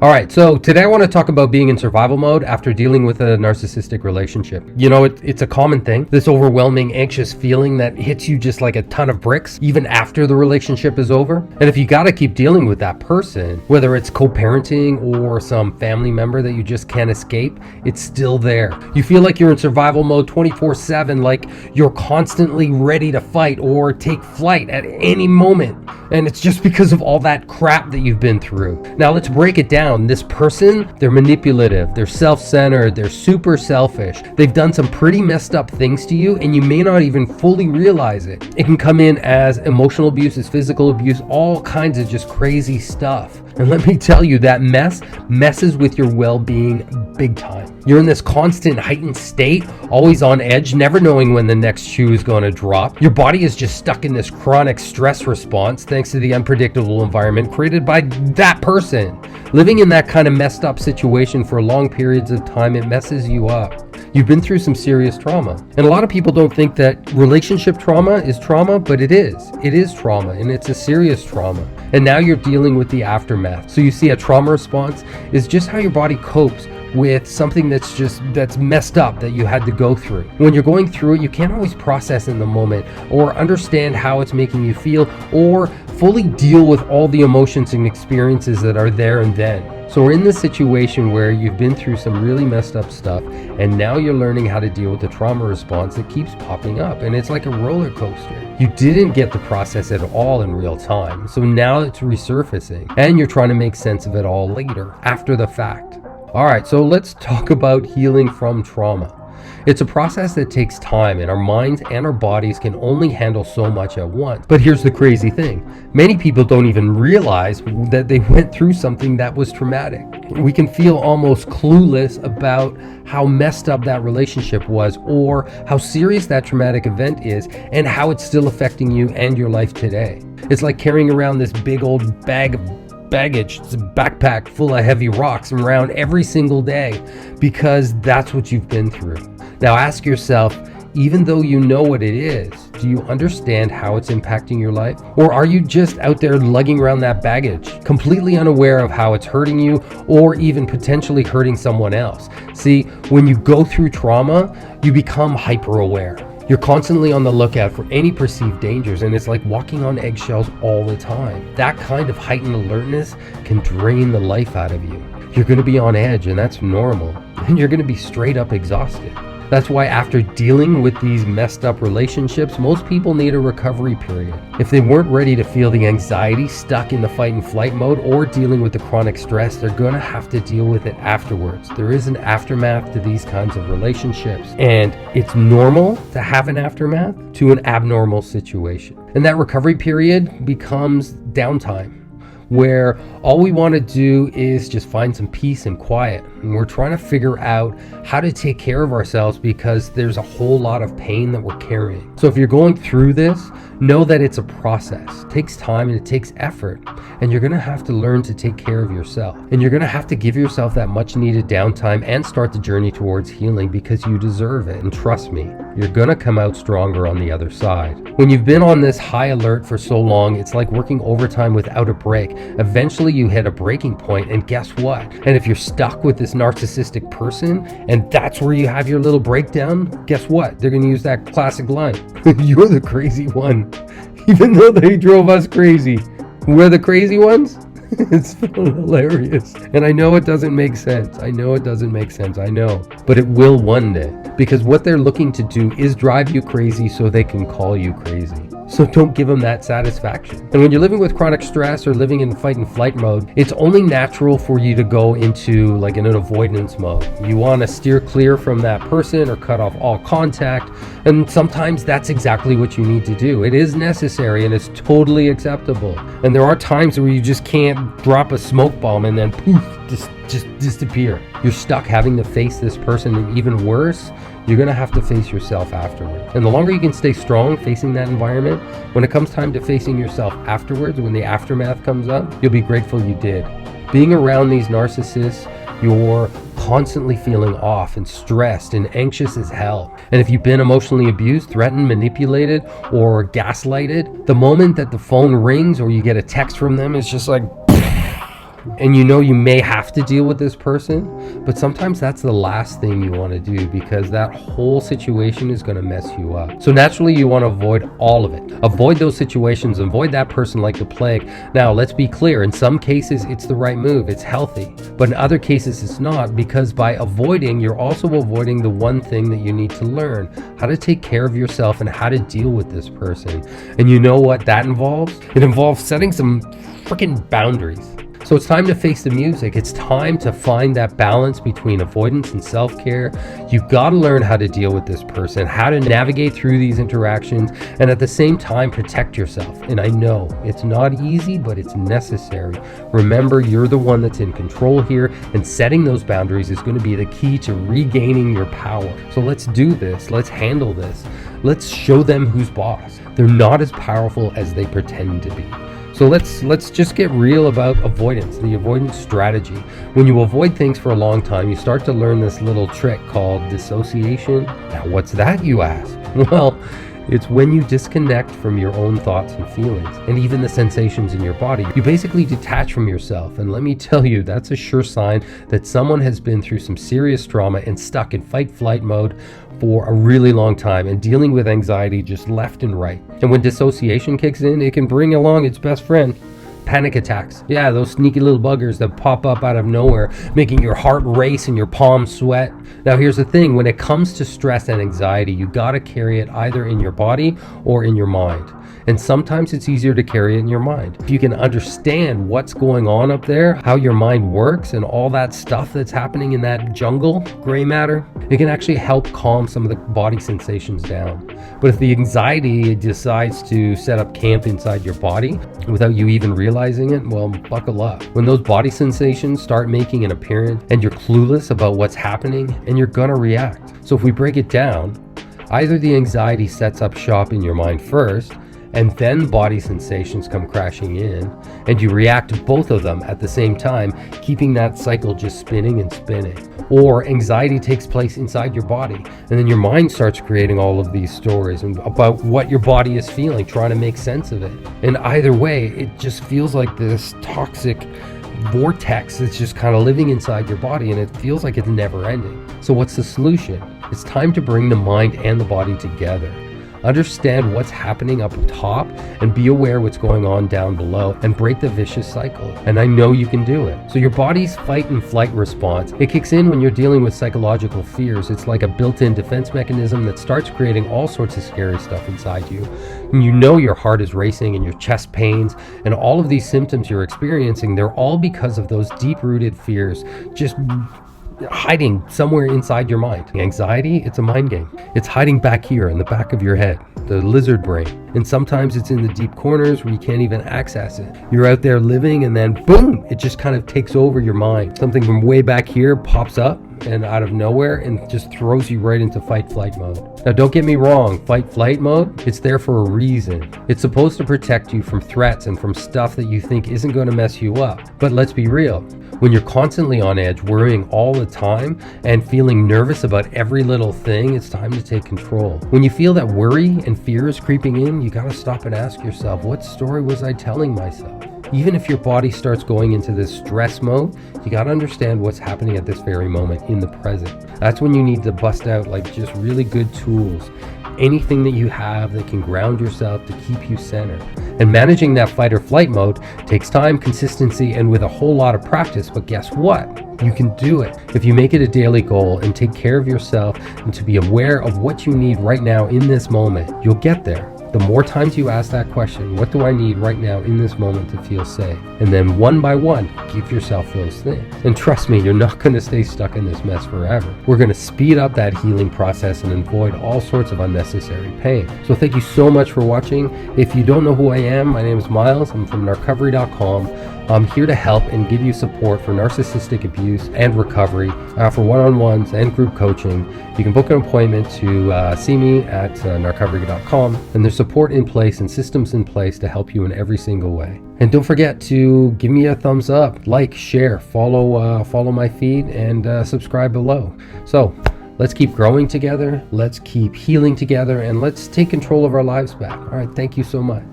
All right, so today I want to talk about being in survival mode after dealing with a narcissistic relationship. You know, it's a common thing, this overwhelming, anxious feeling that hits you just like a ton of bricks, even after the relationship is over. And if you got to keep dealing with that person, whether it's co-parenting or some family member that you just can't escape, it's still there. You feel like you're in survival mode 24/7, like you're constantly ready to fight or take flight at any moment. And it's just because of all that crap that you've been through. Now let's break it down. This person, they're manipulative, they're self-centered, they're super selfish. They've done some pretty messed up things to you and you may not even fully realize it. It can come in as emotional abuse, as physical abuse, all kinds of just crazy stuff. And let me tell you, that messes with your well-being big time. You're in this constant heightened state, always on edge, never knowing when the next shoe is going to drop. Your body is just stuck in this chronic stress response thanks to the unpredictable environment created by that person. Living in that kind of messed up situation for long periods of time, it messes you up. You've been through some serious trauma. And a lot of people don't think that relationship trauma is trauma, but it is. It is trauma, and it's a serious trauma. And now you're dealing with the aftermath. So you see, a trauma response is just how your body copes with something that's messed up that you had to go through. When you're going through it, you can't always process in the moment or understand how it's making you feel or fully deal with all the emotions and experiences that are there and then. So we're in this situation where you've been through some really messed up stuff and now you're learning how to deal with the trauma response that keeps popping up, and it's like a roller coaster. You didn't get the process at all in real time, so now it's resurfacing and you're trying to make sense of it all later, after the fact. All right, so let's talk about healing from trauma. It's a process that takes time, and our minds and our bodies can only handle so much at once. But here's the crazy thing. Many people don't even realize that they went through something that was traumatic. We can feel almost clueless about how messed up that relationship was or how serious that traumatic event is and how it's still affecting you and your life today. It's like carrying around this big old bag of baggage, it's a backpack full of heavy rocks around every single day because that's what you've been through. Now ask yourself, even though you know what it is, do you understand how it's impacting your life? Or are you just out there lugging around that baggage, completely unaware of how it's hurting you or even potentially hurting someone else? See, when you go through trauma, you become hyper aware. You're constantly on the lookout for any perceived dangers, and it's like walking on eggshells all the time. That kind of heightened alertness can drain the life out of you. You're going to be on edge, and that's normal. And you're going to be straight up exhausted. That's why after dealing with these messed up relationships, most people need a recovery period. If they weren't ready to feel the anxiety, stuck in the fight and flight mode, or dealing with the chronic stress, they're gonna have to deal with it afterwards. There is an aftermath to these kinds of relationships, and it's normal to have an aftermath to an abnormal situation. And that recovery period becomes downtime, where all we want to do is just find some peace and quiet. And we're trying to figure out how to take care of ourselves because there's a whole lot of pain that we're carrying. So if you're going through this, know that it's a process. It takes time and it takes effort. And you're going to have to learn to take care of yourself. And you're going to have to give yourself that much needed downtime and start the journey towards healing because you deserve it. And trust me, you're going to come out stronger on the other side. When you've been on this high alert for so long, it's like working overtime without a break. Eventually you hit a breaking point, and guess what? And if you're stuck with this narcissistic person and that's where you have your little breakdown, guess what? They're going to use that classic line. You're the crazy one. Even though they drove us crazy. We're the crazy ones? It's hilarious. And I know it doesn't make sense. I know. But it will one day. Because what they're looking to do is drive you crazy so they can call you crazy. So don't give them that satisfaction. And when you're living with chronic stress or living in fight and flight mode, it's only natural for you to go into like an avoidance mode. You want to steer clear from that person or cut off all contact. And sometimes that's exactly what you need to do. It is necessary and it's totally acceptable. And there are times where you just can't drop a smoke bomb and then poof, just disappear. You're stuck having to face this person, and even worse, you're going to have to face yourself afterwards. And the longer you can stay strong facing that environment, when it comes time to facing yourself afterwards, when the aftermath comes up, you'll be grateful you did. Being around these narcissists, you're constantly feeling off and stressed and anxious as hell. And if you've been emotionally abused, threatened, manipulated, or gaslighted, the moment that the phone rings or you get a text from them, it's just like and you know you may have to deal with this person, but sometimes that's the last thing you want to do, because that whole situation is going to mess you up. So naturally you want to avoid all of it. Avoid those situations, avoid that person like the plague. Now let's be clear, in some cases it's the right move, it's healthy, but in other cases it's not, because by avoiding, you're also avoiding the one thing that you need to learn: how to take care of yourself and how to deal with this person. And you know what that involves? It involves setting some freaking boundaries. So it's time to face the music. It's time to find that balance between avoidance and self-care. You've got to learn how to deal with this person, how to navigate through these interactions, and at the same time protect yourself. And I know it's not easy, but it's necessary. Remember, you're the one that's in control here, and setting those boundaries is going to be the key to regaining your power. So let's do this. Let's handle this. Let's show them who's boss. They're not as powerful as they pretend to be. So let's just get real about avoidance, the avoidance strategy. When you avoid things for a long time, you start to learn this little trick called dissociation. Now, what's that, you ask? Well, it's when you disconnect from your own thoughts and feelings, and even the sensations in your body. You basically detach from yourself, and let me tell you, that's a sure sign that someone has been through some serious trauma and stuck in fight-flight mode for a really long time, and dealing with anxiety just left and right. And when dissociation kicks in, it can bring along its best friend: panic attacks. Yeah, those sneaky little buggers that pop up out of nowhere, making your heart race and your palms sweat. Now here's the thing, when it comes to stress and anxiety, you gotta carry it either in your body or in your mind. And sometimes it's easier to carry it in your mind. If you can understand what's going on up there, how your mind works, and all that stuff that's happening in that jungle, gray matter, it can actually help calm some of the body sensations down. But if the anxiety decides to set up camp inside your body without you even realizing it, well, buckle up. When those body sensations start making an appearance and you're clueless about what's happening, and you're gonna react. So if we break it down, either the anxiety sets up shop in your mind first, and then body sensations come crashing in, and you react to both of them at the same time, keeping that cycle just spinning and spinning. Or anxiety takes place inside your body, and then your mind starts creating all of these stories about what your body is feeling, trying to make sense of it. And either way, it just feels like this toxic vortex that's just kind of living inside your body, and it feels like it's never ending. So what's the solution? It's time to bring the mind and the body together. Understand what's happening up top and be aware what's going on down below, and break the vicious cycle. And I know you can do it. So your body's fight and flight response, it kicks in when you're dealing with psychological fears. It's like a built-in defense mechanism that starts creating all sorts of scary stuff inside you. And you know your heart is racing and your chest pains, and all of these symptoms you're experiencing, they're all because of those deep-rooted fears just hiding somewhere inside your mind. Anxiety, it's a mind game. It's hiding back here in the back of your head, the lizard brain. And sometimes it's in the deep corners where you can't even access it. You're out there living, and then boom, it just kind of takes over your mind. Something from way back here pops up and out of nowhere and just throws you right into fight-flight mode. Now don't get me wrong, fight-flight mode, it's there for a reason. It's supposed to protect you from threats and from stuff that you think isn't going to mess you up. But let's be real, when you're constantly on edge, worrying all the time and feeling nervous about every little thing, it's time to take control. When you feel that worry and fear is creeping in, you gotta stop and ask yourself, what story was I telling myself? Even if your body starts going into this stress mode, you gotta understand what's happening at this very moment in the present. That's when you need to bust out like just really good tools. Anything that you have that can ground yourself to keep you centered. And managing that fight or flight mode takes time, consistency, and with a whole lot of practice. But guess what? You can do it if you make it a daily goal and take care of yourself, and to be aware of what you need right now in this moment. You'll get there. The more times you ask that question, what do I need right now in this moment to feel safe? And then one by one, give yourself those things. And trust me, you're not going to stay stuck in this mess forever. We're going to speed up that healing process and avoid all sorts of unnecessary pain. So thank you so much for watching. If you don't know who I am, my name is Miles. I'm from narcovery.com. I'm here to help and give you support for narcissistic abuse and recovery, for one-on-ones and group coaching. You can book an appointment to see me at narcovery.com, and there's support in place and systems in place to help you in every single way. And don't forget to give me a thumbs up, like, share, follow my feed, and subscribe below. So let's keep growing together, let's keep healing together, and let's take control of our lives back. All right, thank you so much.